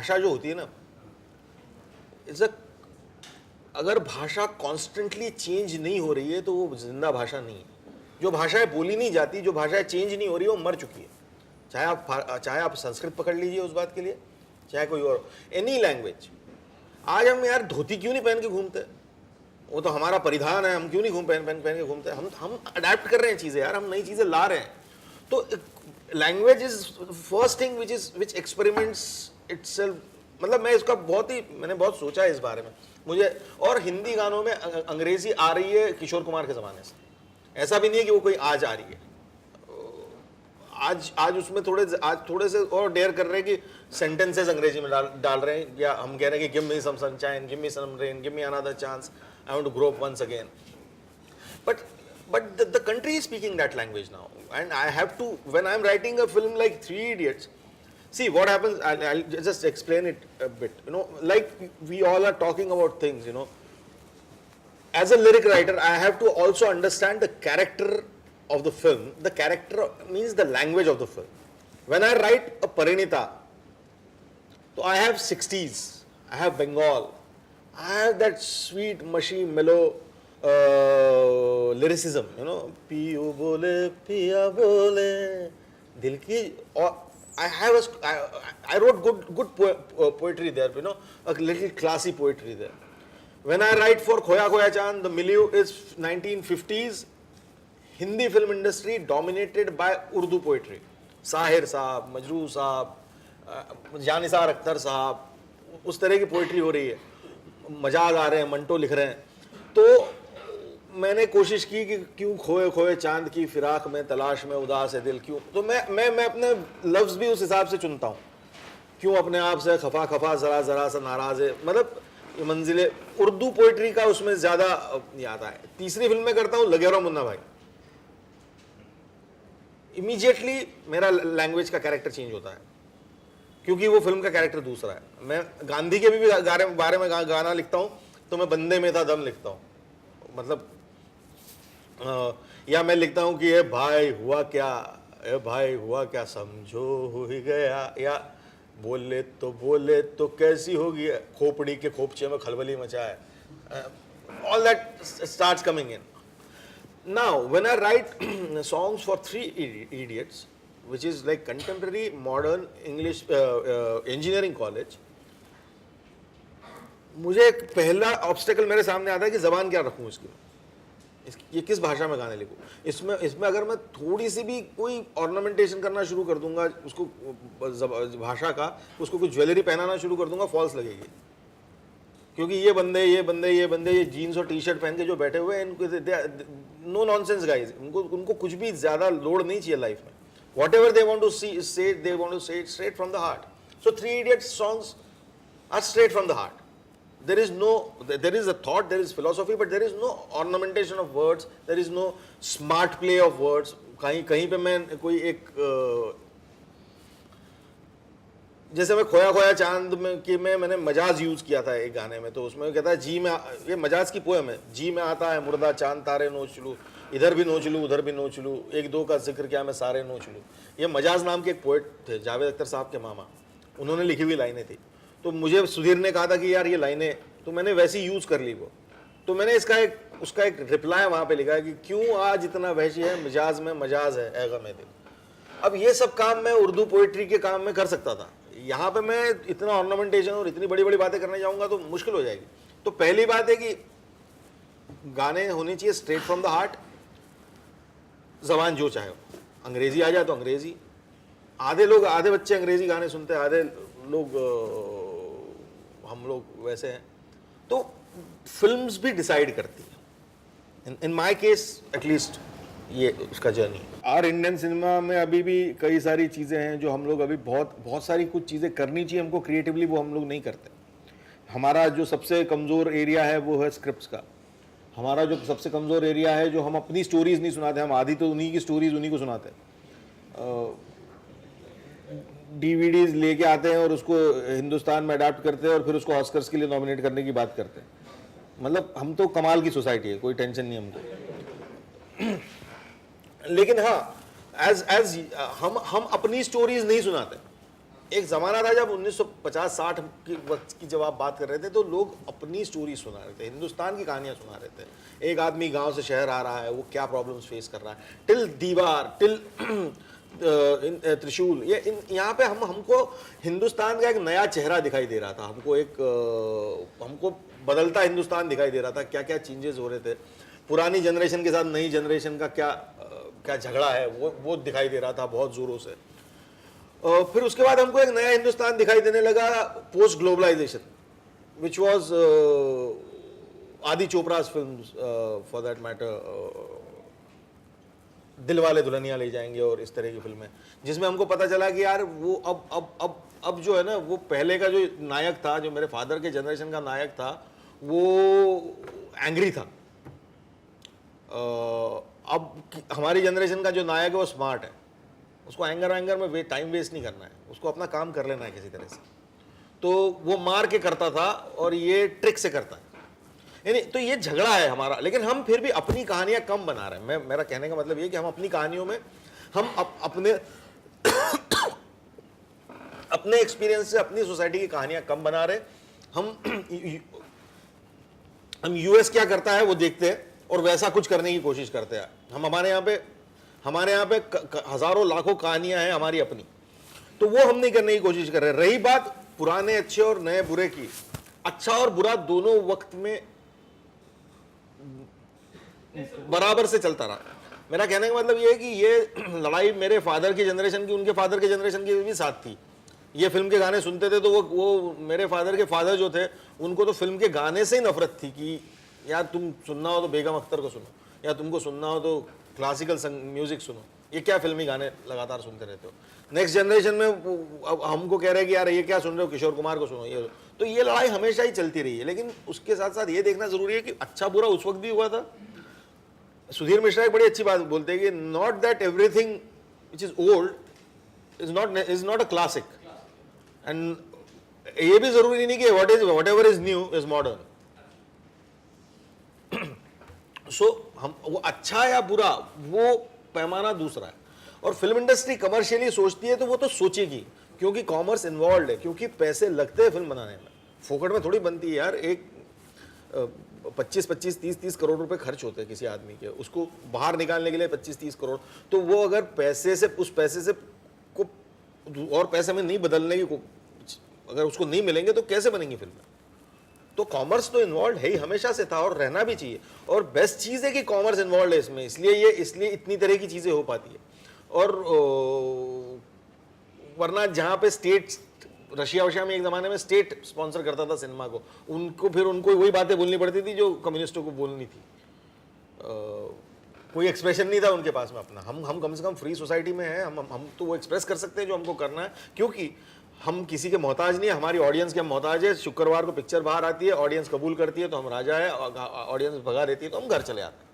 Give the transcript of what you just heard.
भाषा जो होती है ना, इट्स अ, अगर भाषा कॉन्स्टेंटली चेंज नहीं हो रही है तो वो जिंदा भाषा नहीं है। जो भाषाएं बोली नहीं जाती, जो भाषाएं चेंज नहीं हो रही है, वो मर चुकी है। चाहे आप संस्कृत पकड़ लीजिए उस बात के लिए, चाहे कोई और एनी लैंग्वेज। आज हम यार धोती क्यों नहीं पहन के घूमते? वो तो हमारा परिधान है, हम क्यों नहीं पहन के घूमते? हम अडेप्ट कर रहे हैं चीजें यार, हम नई चीजें ला रहे हैं। तो language is first thing which experiments itself. मतलब मैंने बहुत सोचा है इस बारे में मुझे। और हिंदी गानों में अंग्रेजी आ रही है किशोर कुमार के ज़माने से, ऐसा भी नहीं है कि वो कोई आज आ रही है। आज उसमें थोड़े से और डेयर कर रहे हैं कि सेंटेंसेस अंग्रेजी में डाल रहे हैं, या हम कह रहे हैं कि give me some sunshine, give me some rain, give me another chance, I want to grow up once again. But the country is speaking that language now, and I have to, when I'm writing a film like Three Idiots, see what happens. I'll just explain it a bit. Like we all are talking about things. As a lyric writer, I have to also understand the character of the film. The character means the language of the film. When I write a Parinita, so I have 60s, I have Bengal, I have that sweet, mushy, mellow lyricism, पियो बोले पिया बोले दिल की, और I wrote good poetry there, a little classy poetry there. When I write for Khoya Khoya Chand, the milieu is 1950s. Hindi film industry dominated by Urdu poetry. Sahir साहब, मजरू साहब, जानिसार अख्तर साहब, उस तरह की पोइट्री हो रही है, मजाक आ रहे हैं, मंटो लिख रहे हैं। तो मैंने कोशिश की कि क्यों खोए खोए चांद की फिराक में, तलाश में उदास है दिल क्यों। तो मैं अपने लफ्ज़ भी उस हिसाब से चुनता हूँ। क्यों अपने आप से खफा खफा जरा जरा सा नाराज है, मतलब ये मंजिले उर्दू पोइट्री का उसमें ज़्यादा आता है। तीसरी फिल्म में करता हूँ लगेरो मुन्ना भाई, इमीडिएटली मेरा लैंग्वेज का कैरेक्टर चेंज होता है, क्योंकि वो फिल्म का कैरेक्टर दूसरा है। मैं गांधी के भी बारे में गाना लिखता हूँ तो मैं बंदे में था दम लिखता हूँ, मतलब या मैं लिखता हूँ कि ये भाई हुआ क्या समझो हो ही गया, या बोले तो कैसी होगी खोपड़ी के खोपचे में खलबली मचा है। All that starts coming in. Now, when I write songs for Three Idiots, which is like contemporary modern English engineering college, मुझे एक पहला ऑब्स्टेकल मेरे सामने आता है कि जबान क्या रखूं इसकी, ये किस भाषा में गाने लिखूं। इसमें अगर मैं थोड़ी सी भी कोई ऑर्नामेंटेशन करना शुरू कर दूंगा उसको भाषा का, उसको कुछ ज्वेलरी पहनाना शुरू कर दूंगा, फॉल्स लगेगी। क्योंकि ये बंदे ये जीन्स और टी शर्ट पहन के जो बैठे हुए हैं, इनको नो नॉनसेंस गाइज, उनको कुछ भी ज्यादा लोड नहीं चाहिए लाइफ में। Whatever they want to say they want to say straight from the heart. So Three Idiots songs are straight from the heart. there is a thought, there is philosophy, but there is no ornamentation of words, there is no smart play of words. कहीं पे मैं कोई एक जैसे मैं खोया खोया चांद में मैंने मजाज यूज किया था एक गाने में, तो उसमें कहता है जी में, ये मजाज की पोएम है, जी में आता है मुर्दा चांद तारे नोच लूँ, इधर भी नोच लूँ उधर भी नोच लूँ, एक दो का जिक्र क्या मैं सारे नोच लूँ। ये मजाज नाम के एक पोएट थे, जावेद अख्तर साहब के मामा, उन्होंने लिखी हुई लाइनें थी। तो मुझे सुधीर ने कहा था कि यार ये लाइनें, तो मैंने वैसी यूज कर ली वो। तो मैंने उसका एक रिप्लाई वहाँ पे लिखा है कि क्यों आज इतना वहशी है मिजाज में मजाज है ए गमे दिल। अब ये सब काम मैं उर्दू पोइट्री के काम में कर सकता था, यहाँ पे मैं इतना ऑर्नामेंटेशन और इतनी बड़ी बड़ी बातें करने जाऊंगा तो मुश्किल हो जाएगी। तो पहली बात है कि गाने होने चाहिए स्ट्रेट फ्रॉम द हार्ट, जबान जो चाहे, अंग्रेजी आ जाए तो अंग्रेजी। आधे बच्चे अंग्रेजी गाने सुनते हैं, आधे लोग हम लोग वैसे हैं। तो फिल्म्स भी डिसाइड करती है, इन माय केस एटलीस्ट ये उसका जर्नी। आर इंडियन सिनेमा में अभी भी कई सारी चीज़ें हैं जो हम लोग अभी बहुत सारी कुछ चीज़ें करनी चाहिए हमको क्रिएटिवली, वो हम लोग नहीं करते। हमारा जो सबसे कमज़ोर एरिया है वो है स्क्रिप्ट्स का। हमारा जो सबसे कमज़ोर एरिया है जो हम अपनी स्टोरीज़ नहीं सुनाते, हम आधी तो उन्हीं की स्टोरीज़ उन्हीं को सुनाते हैं। DVDs लेके आते हैं और उसको हिंदुस्तान में अडाप्ट करते हैं और फिर उसको ऑस्कर्स के लिए नॉमिनेट करने की बात करते हैं। मतलब हम तो कमाल की सोसाइटी है, कोई टेंशन नहीं हमको। लेकिन हाँ, एज हम अपनी स्टोरीज नहीं सुनाते। एक ज़माना था जब 50-60 की वक्त की जब आप बात कर रहे थे तो लोग अपनी स्टोरी सुना रहे थे, हिंदुस्तान की कहानियां सुना रहे थे। एक आदमी गांव से शहर आ रहा है, वो क्या प्रॉब्लम्स फेस कर रहा है, टिल दीवार, टिल त्रिशूल, ये यहाँ पे हमको हिंदुस्तान का एक नया चेहरा दिखाई दे रहा था, हमको बदलता हिंदुस्तान दिखाई दे रहा था, क्या क्या चेंजेस हो रहे थे, पुरानी जनरेशन के साथ नई जनरेशन का क्या झगड़ा है वो दिखाई दे रहा था बहुत जोरों से। फिर उसके बाद हमको एक नया हिंदुस्तान दिखाई देने लगा post globalisation, which was Adi Chopra's films, for that matter Dilwale Dulhania Le Jayenge और इस तरह की फिल्में, जिसमें हमको पता चला कि यार वो अब जो है ना, वो पहले का जो नायक था, जो मेरे फादर के जनरेशन का नायक था, वो एंग्री था। अब हमारी जनरेशन का जो नायक है वो स्मार्ट है, उसको एंगर में टाइम वेस्ट नहीं करना है, उसको अपना काम कर लेना है किसी तरह से। तो वो मार के करता था और ये ट्रिक से करता है, यानी तो ये झगड़ा है हमारा। लेकिन हम फिर भी अपनी कहानियां कम बना रहे हैं। मेरा कहने का मतलब ये कि हम अपनी कहानियों में हम अपने अपने एक्सपीरियंस से अपनी सोसाइटी की कहानियां कम बना रहे। हम यूएस क्या करता है वो देखते हैं और वैसा कुछ करने की कोशिश करते हैं। हम हमारे यहाँ पे हजारों लाखों कहानियां हैं हमारी अपनी, तो वो हम नहीं करने की कोशिश कर रहे। रही बात पुराने अच्छे और नए बुरे की, अच्छा और बुरा दोनों वक्त में बराबर से चलता रहा। मेरा कहने का मतलब ये है कि ये लड़ाई मेरे फादर की जनरेशन की उनके फादर के जनरेशन की भी साथ थी। ये फिल्म के गाने सुनते थे तो वो मेरे फादर के फादर जो थे उनको तो फिल्म के गाने से ही नफरत थी कि यार तुम सुनना हो तो बेगम अख्तर को सुनो, या तुमको सुनना हो तो क्लासिकल म्यूजिक सुनो, ये क्या फिल्मी गाने लगातार सुनते रहते हो। नेक्स्ट जनरेशन में अब हमको कह रहे हैं कि यार ये क्या सुन रहे हो, किशोर कुमार को सुनो। ये तो ये लड़ाई हमेशा ही चलती रही है। लेकिन उसके साथ साथ ये देखना जरूरी है कि अच्छा बुरा उस वक्त भी हुआ था। सुधीर मिश्रा एक बड़ी अच्छी बात बोलते हैं कि not that everything which is old is not a classic, and ये भी जरूरी नहीं कि whatever is new is modern. So हम वो अच्छा या बुरा वो पैमाना दूसरा है। और फिल्म इंडस्ट्री कमर्शियली सोचती है तो वो तो सोचेगी, क्योंकि कॉमर्स इन्वॉल्व है, क्योंकि पैसे लगते हैं फिल्म बनाने में, फोकट में थोड़ी बनती है यार। एक 25-25, 30-30 करोड़ रुपए खर्च होते हैं किसी आदमी के, उसको बाहर निकालने के लिए 25-30 करोड़। तो वो अगर उस पैसे से को और पैसे में नहीं बदलने की अगर उसको नहीं मिलेंगे तो कैसे बनेंगी फिल्में। तो कॉमर्स तो इन्वॉल्व है ही, हमेशा से था और रहना भी चाहिए। और बेस्ट चीज़ है कि कॉमर्स इन्वॉल्व है इसमें, इसलिए इतनी तरह की चीज़ें हो पाती है। और वरना जहाँ पे स्टेट, रशिया में एक ज़माने में स्टेट स्पॉन्सर करता था सिनेमा को, उनको वही बातें बोलनी पड़ती थी जो कम्युनिस्टों को बोलनी थी। कोई एक्सप्रेशन नहीं था उनके पास में अपना। हम कम से कम फ्री सोसाइटी में हैं, हम तो वो एक्सप्रेस कर सकते हैं जो हमको करना है, क्योंकि हम किसी के मोहताज नहीं है, हमारी ऑडियंस के हम मोहताज है। शुक्रवार को पिक्चर बाहर आती है, ऑडियंस कबूल करती है तो हम राजा है, ऑडियंस भगा देती है तो हम घर चले आते हैं।